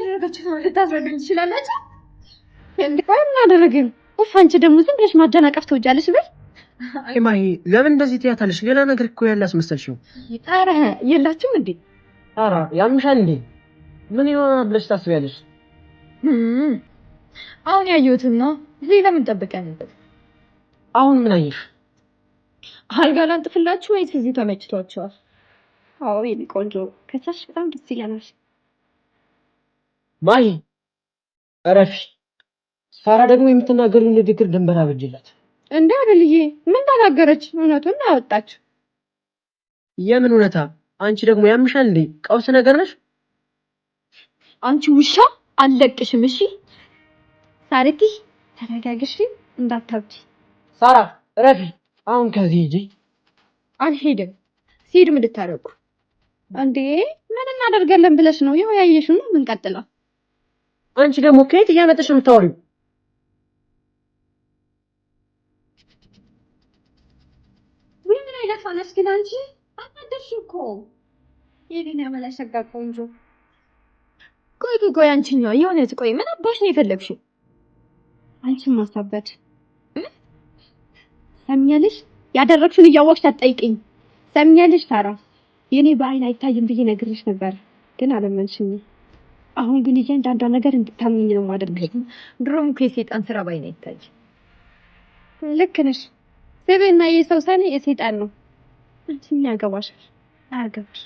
እያደረገች ነው? ልታስረዱኝ ትችላላችሁ? እንዴ እናደረግን? አንቺ ደግሞ ዝም ብለሽ ማደናቀፍ ትወጃለሽ በል። አይ ማሂ ለምን እንደዚህ ትያታለሽ? ሌላ ነገር እኮ ያለ አስመሰልሽው። ኧረ የላችሁም እንዴ? ኧረ ያምሻል እንዴ? ምን ይሆናል ብለሽ ታስቢያለሽ? አሁን ያየሁትን ነው። እዚህ ለምን ጠብቀን? አሁን ምን አየሽ? አልጋ ላንጥፍላችሁ ወይስ እዚህ ተመችቷችኋል? አዎ የኔ ቆንጆ ከቻልሽ በጣም ደስ ይለናል። ማሂ እረፊ። ሳራ ደግሞ የምትናገሪው ንግግር ድንበር አበጅላት። እንዴ አይደልዬ ምን ተናገረች? እውነቱን አወጣች። የምን እውነታ? አንቺ ደግሞ ያምሻል እንዴ? ቀውስ ነገር ነሽ አንቺ ውሻ። አልለቅሽም። እሺ ሳሪቲ ተረጋግሽ፣ እንዳታብጂ። ሳራ እረፊ። አሁን ከዚህ ሂጂ። አልሄድም። ሲሄድ ምን ልታረጉ እንዴ? ምን እናደርጋለን ብለሽ ነው? ይኸው ያየሽው ነው። ምን ቀጥለው? አንቺ ደግሞ ከየት እያመጣሽ ነው የምታወሪው? ምን አይነት ሆነሽ ግን አንቺ? አታደርሽ እኮ የኔን ያመላሸጋ ቆንጆ። ቆይ አንቺኛው የሆነች ቆይ ምን አባሽ ነው የፈለግሽው? አንቺን ማሳበድ ሰሚያለሽ? ያደረግሽውን እያወቅሽ አትጠይቂኝ። ሰሚያለሽ ሳራ? የኔ በአይን አይታይም ብዬ ነግሬሽ ነበር ግን አለመንሽኝ። አሁን ግን እያንዳንዷ ነገር እንድታምኚኝ ነው የማደርገው። ድሮም እኮ የሰይጣን ስራ በአይን አይታይ። ልክ ነሽ። ስብዕና የሰው ሰኔ የሰይጣን ነው። አንቺ ምን ያገባሻል? አያገባሽ።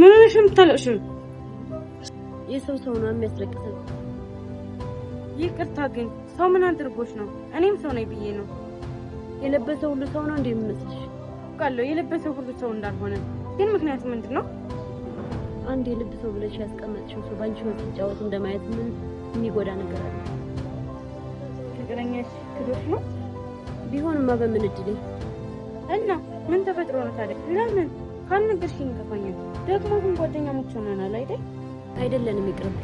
ምን ሆነሽ የምታለቅሽው? የሰው ነው የሚያስለቅሰው። ይቅርታ ግን ሰው ምን አድርጎሽ ነው? እኔም ሰው ነኝ ብዬ ነው። የለበሰው ሁሉ ሰው ነው እንዴ የሚመስልሽ? ቃለው የለበሰው ሁሉ ሰው እንዳልሆነ ግን ምክንያቱ ምንድነው? አንድ የለበሰው ብለሽ ያስቀመጥሽው ሰው ባንቺ ነው ሲጫወት እንደማየት ምን የሚጎዳ ነገር አለ? ፍቅረኛሽ ክዶሽ ነው? ቢሆንማ በምን እድሌ እና ምን ተፈጥሮ ነው ታዲያ? ለምን ካልነገርሽኝ ከፋኛል። ደግሞ ግን ጓደኛሞች ሆነናል አይደል? አይደለንም፣ ይቅርብ።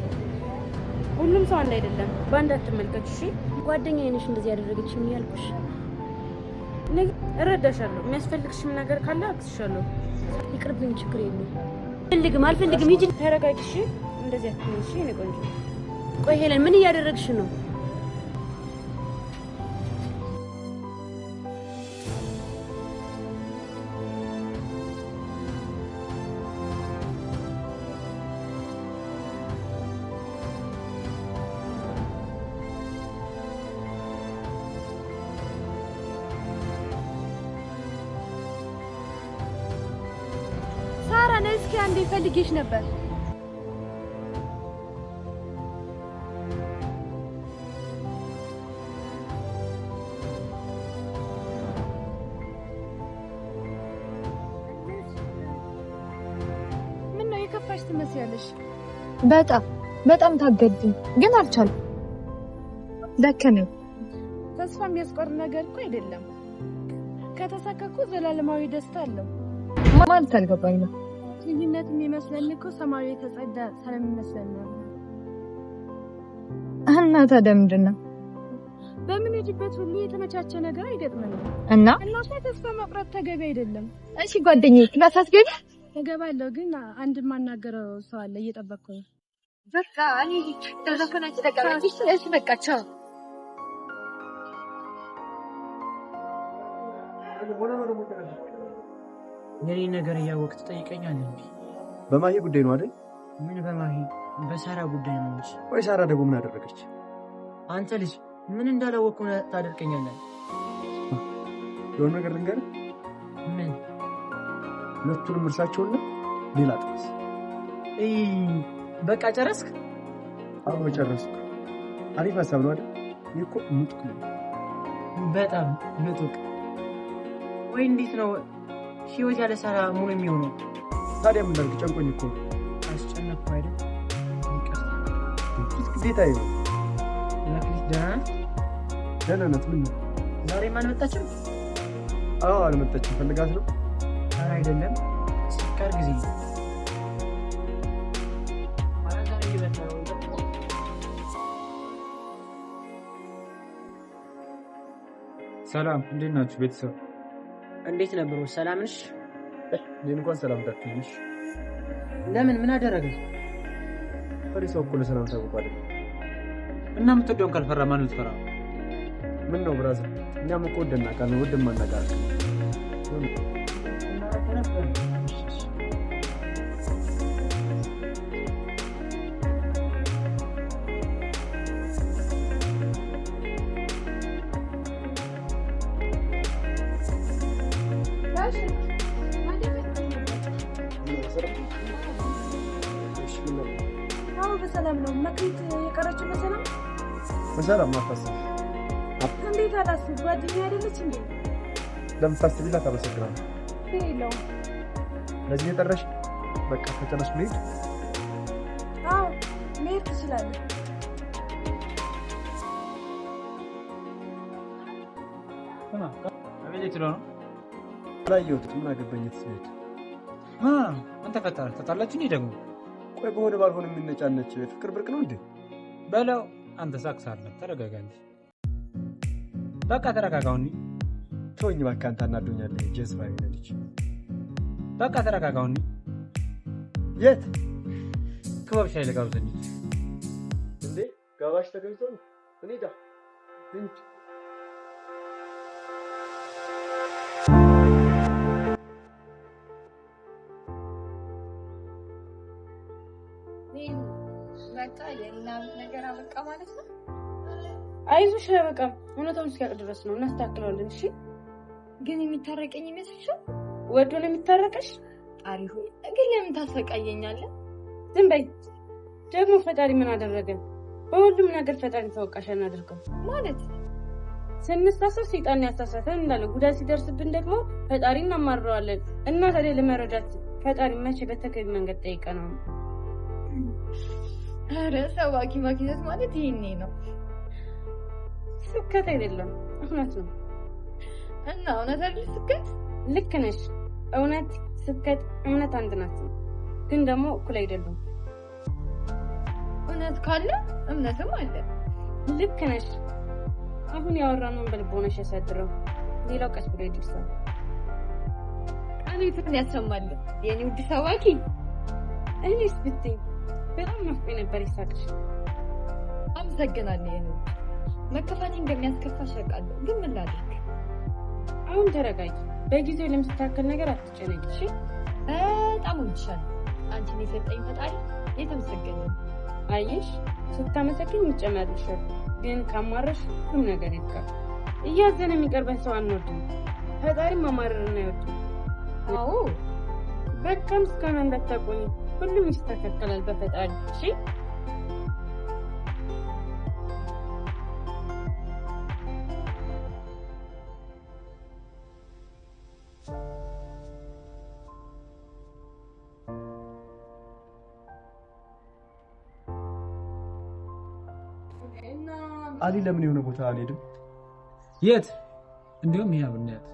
ሁሉም ሰው አንድ አይደለም። ባንድ አትመልከች እሺ? ጓደኛዬ ነሽ እንደዚህ ያደረገችኝ ያልኩሽ። እረዳሻለሁ። የሚያስፈልግሽም ነገር ካለ አግዝሻለሁ። ይቅርብኝ፣ ችግር የለም። አልፈልግም። ሂጂ። ተረጋጊ እሺ? እንደዚህ አትሆኚ እሺ? እኔ ቆንጆ። ቆይ ሄለን ምን እያደረግሽ ነው? እስኪ አንዴ ፈልጌሽ ነበር። ምን ነው የከፋሽ ትመስያለሽ? በጣም ታገድኝ ግን አልቻልኩም። ደከመኝ። ተስፋ የሚያስቆርጥ ነገር እኮ አይደለም። ከተሳካ እኮ ዘላለማዊ ደስታ አለው። ማለት አልገባኝ ነው። ልዩነት የሚመስለን እኮ ሰማያዊ የተጸዳ ስለሚመስለን ነው። እና ታዲያ ምንድን ነው? በምንሄድበት ሁሉ የተመቻቸ ነገር አይገጥመንም እና ተስፋ መቁረጥ ተገቢ አይደለም። እሺ ጓደኛዬ ክላስ አስገቢ። እገባለሁ ግን አንድ የማናገረው ሰው አለ እየጠበቅኩ ነው። በቃ እኔ ተዘፈናች ተቀበለች። ስለዚህ በቃ ቻው። የኔ ነገር እያወቅ ትጠይቀኛለህ እንዴ? በማሂ ጉዳይ ነው አይደል? ምን በማሂ? በሳራ ጉዳይ ነው እንጂ። ወይ ሳራ ደግሞ ምን አደረገች? አንተ ልጅ ምን እንዳላወቅኩ ታደርቀኛለህ? የሆነ ነገር ልንገርህ። ምን? ሁለቱንም እርሳቸውና ሌላ ጥቅስ። በቃ ጨረስክ? አዎ ጨረስኩ። አሪፍ ሀሳብ ነው አይደል? ይሄ እኮ ምጡቅ ነው። በጣም ምጡቅ። ወይ እንዴት ነው ህይወት ያለ ሳራ ሙሉ የሚሆነው? ታዲያ ምን ላድርግ? ጨንቆኝ እኮ። አስጨነቅኩ አይደል? ማስደሰት ግዴታዬ ነው። መክሊት ደህና ናት። ምን ነው ዛሬም አልመጣችም? አዎ አልመጣችም። ፈልጋት ነው? ኧረ አይደለም ስካር ጊዜ ሰላም እንዴት ናችሁ ቤተሰብ? እንዴት ነብሩ? ሰላም ነሽ? እኔን እንኳን ሰላም ታክልሽ። ለምን ምን አደረገ? ፈሪሳው እኮ ለሰላም ታውቁ አይደል? እና የምትወደውን ካልፈራ ማን ልትፈራ? ምን ነው ብራዘር፣ እኛም እኮ ወደና ቃል ነው ወደማ እናቃር በሰላም ነው መክሊት የቀረችው? በሰላም በሰላም ማታሰብ እንዴት አላስብ? ጓደኛ አይደለች እንዴ? ለምታስቢላት አመሰግናለሁ። ሄሎ ለዚህ የጠራሽ በቃ ከጨረስኩ ልሂድ። አዎ መሄድ ትችላለህ። አቤት ነው አላየሁትም። ምን አገባኝ? ትስሜት አንተ ፈታህ ተጣላችሁ እንዴ ደግሞ? ቆይ በሆነ ባልሆነ የምንነጫነች ፍቅር ብርቅ ነው እንዴ? በለው አንተ ሳክሳለህ። ተረጋጋ እንጂ በቃ ተረጋጋው። እንዴ ተወኝ እባክህ፣ አንተ አናዶኛለህ። ጀዝባ ይነልች። በቃ ተረጋጋው። እንዴ የት ክበብ ሻይ ልጋብዘኝ እንዴ? ጋባሽ ተገኝቶ ነው እኔ ዳ እንጂ በቃ የሌላም ነገር አበቃ ማለት ነው። አይዞሽ አያበቃም። እውነታውን እስኪያውቅ ድረስ ነው እናስተካክለዋለን። እሺ ግን የሚታረቀኝ ይመስልሻል? ወዶ ነው የሚታረቀሽ? ጣሪ ሆይ ግን ለምን ታሰቃየኛለህ? ዝም በይ። ደግሞ ፈጣሪ ምን አደረገን? በሁሉም ነገር ፈጣሪ ተወቃሽ አናደርገው ማለት ስንሳሳት ሰይጣን ያሳሳተን እንዳለ ጉዳት ሲደርስብን ደግሞ ፈጣሪ እናማረዋለን። እና ታዲያ ለመረዳት ፈጣሪ መቼ በተገቢ መንገድ ጠይቀነው? ኧረ ሰባኪ ማኪነት ማለት ይሄኔ ነው። ስብከት አይደለም እውነት ነው። እና እውነት አይደል ስብከት? ልክ ነሽ። እውነት ስብከት እውነት አንድ ናት፣ ግን ደግሞ እኩል አይደሉም። እውነት ካለ እምነትም አለ። ልክ ነሽ። አሁን ያወራነውን በልቦናሽ ያሳድረው፣ ሌላው ቀስ ብሎ ይደርሳል። ቃሉን ያሰማል የኔ ውድ ሰባኪ። እኔስ ብትይ በጣም ናፍቆኝ ነበር ይሳቅሽ። አመሰግናለሁ። የኔ መከፋቴ እንደሚያስከፋሽ አውቃለሁ፣ ግን ምን ላድርግ? አሁን ተረጋጊ። በጊዜው ለምስተካከል ነገር አትጨነቂ እሺ? በጣም ወድሻለሁ። አንቺን የሰጠኝ ፈጣሪ የተመሰገነ ነው። አየሽ፣ ስታመሰግኝ ይጨመርልሻል፣ ግን ካማረሽ ሁሉም ነገር ይብቃል። እያዘነ የሚቀርበን ሰው አንወድም፣ ፈጣሪም ማማረርን አይወድም። አዎ በቃ ምስጋና እንዳታቆኝ፣ ሁሉም ይስተካከላል በፈጣሪ እሺ? አሊ ለምን የሆነ ቦታ አልሄድም? የት? እንዲሁም ይሄ ብናያት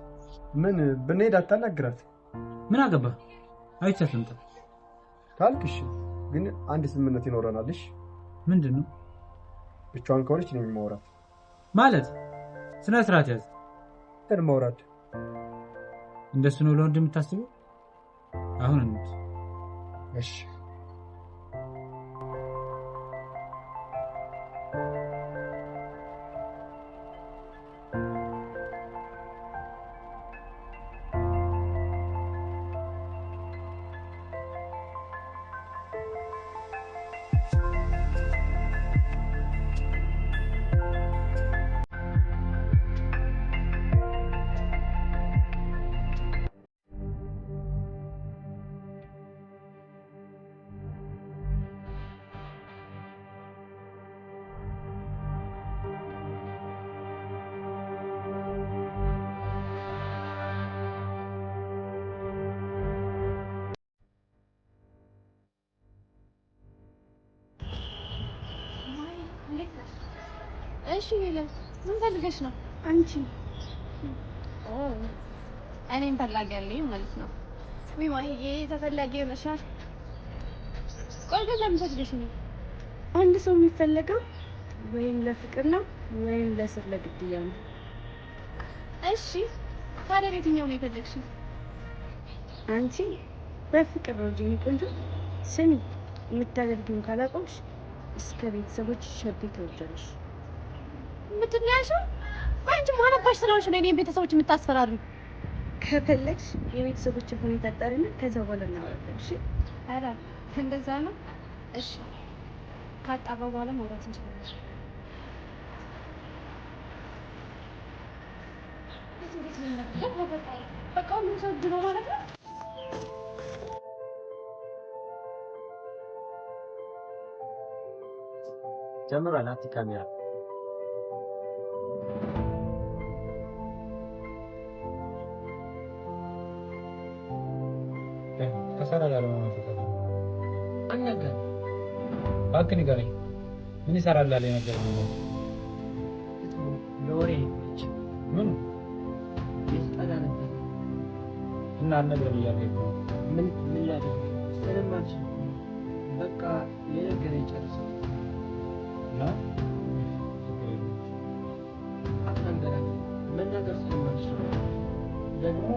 ምን ብንሄድ አታናግራት? ምን አገባ? አይቻልም ካልክሽ ግን አንድ ስምምነት ይኖረናል። እሺ ምንድን ነው? ብቻዋን ከሆነች ነው የሚያወራት ማለት። ስነ ስርዓት ያዝ። ማውራት እንደሱ ነው ለወንድ የምታስበው? አሁን እንት እሺ እሺ ሄለን ምን ፈልገሽ ነው? አንቺ እኔም ፈላጊ ያለኝ ማለት ነው። ወይ ማሂዬ ተፈላጊ ሆነሻል። ቆይ ግን ለምን ፈልገሽ ነው? አንድ ሰው የሚፈለገው ወይም ለፍቅር ነው ወይም ለስር ለግድያ ነው። እሺ ታዲያ የትኛው ነው የፈለግሽው? አንቺ በፍቅር ነው እንጂ ቆንጆ። ስሚ የምታደርጊውን ካላቆምሽ እስከ ቤተሰቦች ሸርት ትወጃለሽ። ምንድን ነው ያልሽው? አንቺ ማን አባሽ ስለሆንሽ ነው የኔን ቤተሰቦች የምታስፈራሪው? ከፈለግሽ የቤተሰቦችን ሁኔታ አጣሪና ከዛ በኋላ እናወራለን። እሺ? ኧረ እንደዛ ነው። እሺ ካጣራው በኋላ ማውራት እንችላለን። በቃ ሁሉም ሰው ድሮ ማለት ነው። ጀምሯል። አቲ ካሜራ ከሰራ ጋር ማመጣጣ አናገር ባክ ንገረኝ። ምን ይሰራልሃል ነገር ነው? ለወሬ ምን ይስጣላ ነበር እና አልነግርም እያልከኝ ነው? ምን ላደርግ ስለማልችል በቃ የነገረኝ ጨርስ እና አትናገራ መናገር ስለማልችል ደግሞ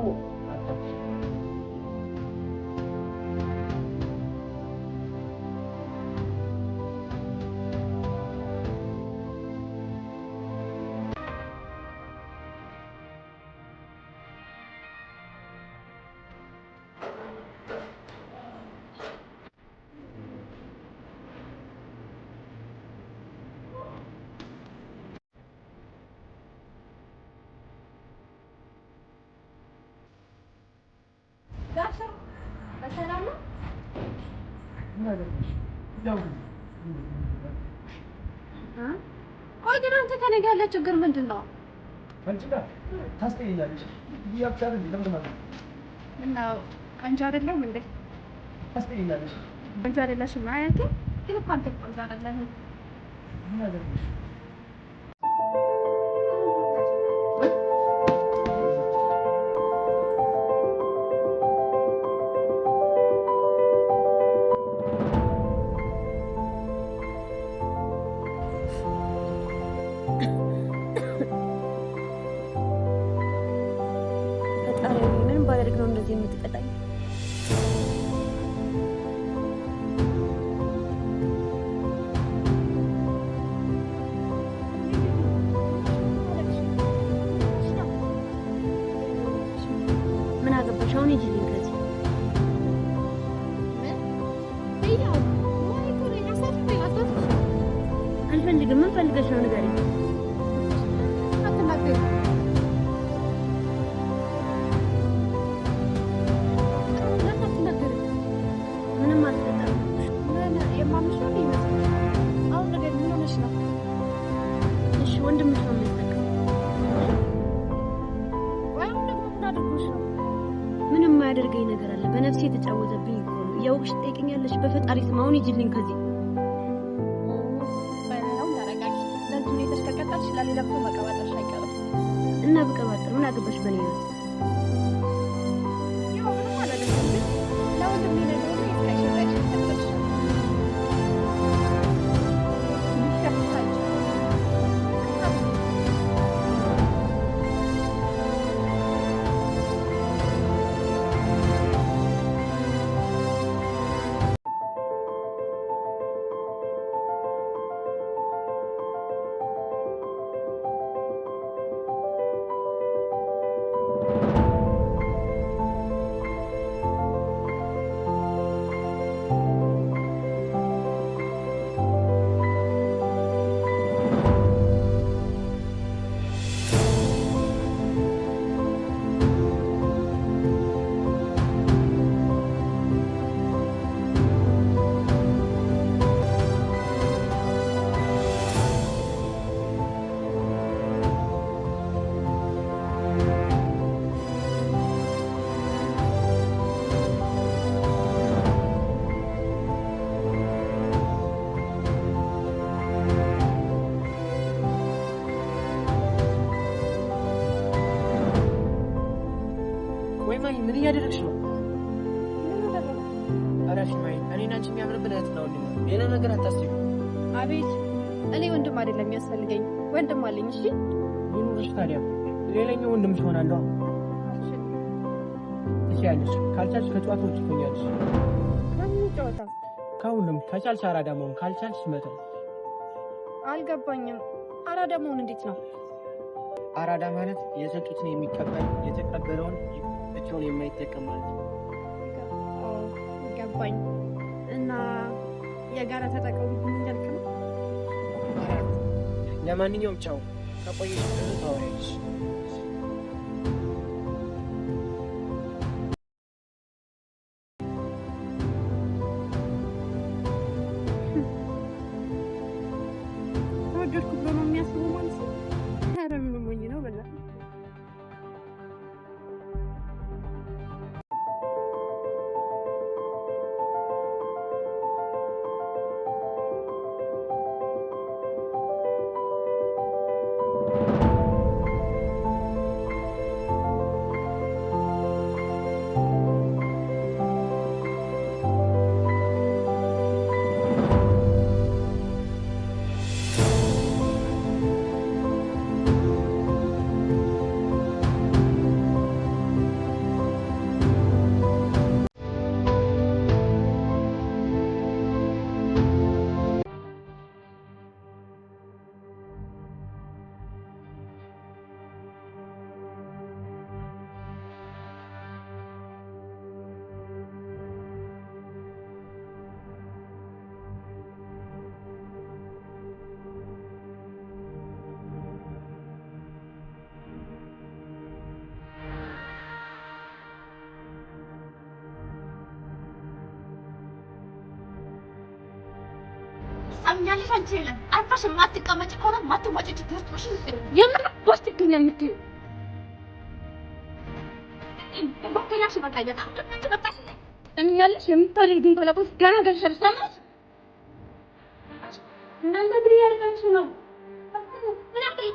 በሰላም ነው? ቆይ ግን አንተ ከእኔ ጋር ያለ ችግር ምንድን ነው? አንቺ ጋር ታስጠይኛለሽ። ያብቻለ ለምን ማለት እና አንቺ አይደለም እንዴ? ታስጠይኛለሽ? አንቺ አይደለሽም ማለት ግን እኮ አንተ ቆንጆ አይደለህም። ምን አደረግሽ? ፈጣሪ ምንም ባደርግ ነው እንደዚህ የምትቀጣኝ? ምን አገባሽ አሁን? ሂጂልኝ ከዚህ። አልፈልግም። ምን ፈልገሽ ነው ንገሪኝ። አትናገሪ። ምንም አልተፈጠረም። የማምንሽ ነው ይመስልሽ? አሁን ነገር ምን ሆነሽ ነው? እሺ ወንድምሽ ነው የሚያስጠቅም። ወይ አሁን ደግሞ ምን አድርጎሽ ነው? ምንም የማያደርገኝ ነገር አለ። በነፍሴ የተጫወተብኝ እኮ ነው። እያወቅሽ ትጠይቀኛለሽ? በፈጣሪ ስም አሁን ሂጂልኝ ከዚህ። በለው ተረጋጊ። ለዚህ ሁኔታሽ ከቀጠልሽ ለሌላ ሰው መቀባጠርሽ አይቀርም። እና ብቀባጥር ምን አገባሽ በኔ ህይወት? ያው ምንም አላደረግም። ለወንድሜ ነገር ነው ይስቃይሽ ተቀበልሽ። ምን እያደረግሽ ነው? ምን አደረኩ? አራሽ ማይ እኔና አንቺ የሚያምርብን እህት ነው እንዴ? ሌላ ነገር አታስቢ። አቤት እኔ ወንድም አይደለም የሚያስፈልገኝ ወንድም አለኝ። እሺ ይሁንሽ። ታዲያ ሌላኛው ወንድምሽ ሆናለሁ። እሺ ያለሽ ካልቻልሽ ከጨዋታ ውጭ ትሆኛለሽ። ለምን ጨዋታ? ከሁሉም ከቻልሽ አራዳ መሆን ካልቻልሽ መተው። አልገባኝም። አራዳ መሆን እንዴት ነው? አራዳ ማለት የሰጡትን የሚቀበል የተቀበለውን ብቻውን የማይጠቀም ማለት ነው። ገባኝ። እና የጋራ ተጠቀሙ እያልክ ነው? ለማንኛውም ቻው። ከቆየሽ ብዙ ታወሪያለሽ። ተወደድኩ ብሎ ነው የሚያስበው ማለት ነው። ኧረ ምን ሞኝ ነው በእናትህ። ሰምኛለሽ። አንቺ የለም አርፈሽ የማትቀመጪ ከሆነ የማትወጪ ትምህርትሽ የምር ውስጥ ይገኛል የምትይው በቃላሽ በቃ ተመጣጣኝ ሰምኛለሽ። የምታደርጊውን ፍላጎት ገና ገርሸሽ ሰማሽ? እናንተ ብሪ ያልካችሁ ነው። ምን ያክል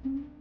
Mm-hmm.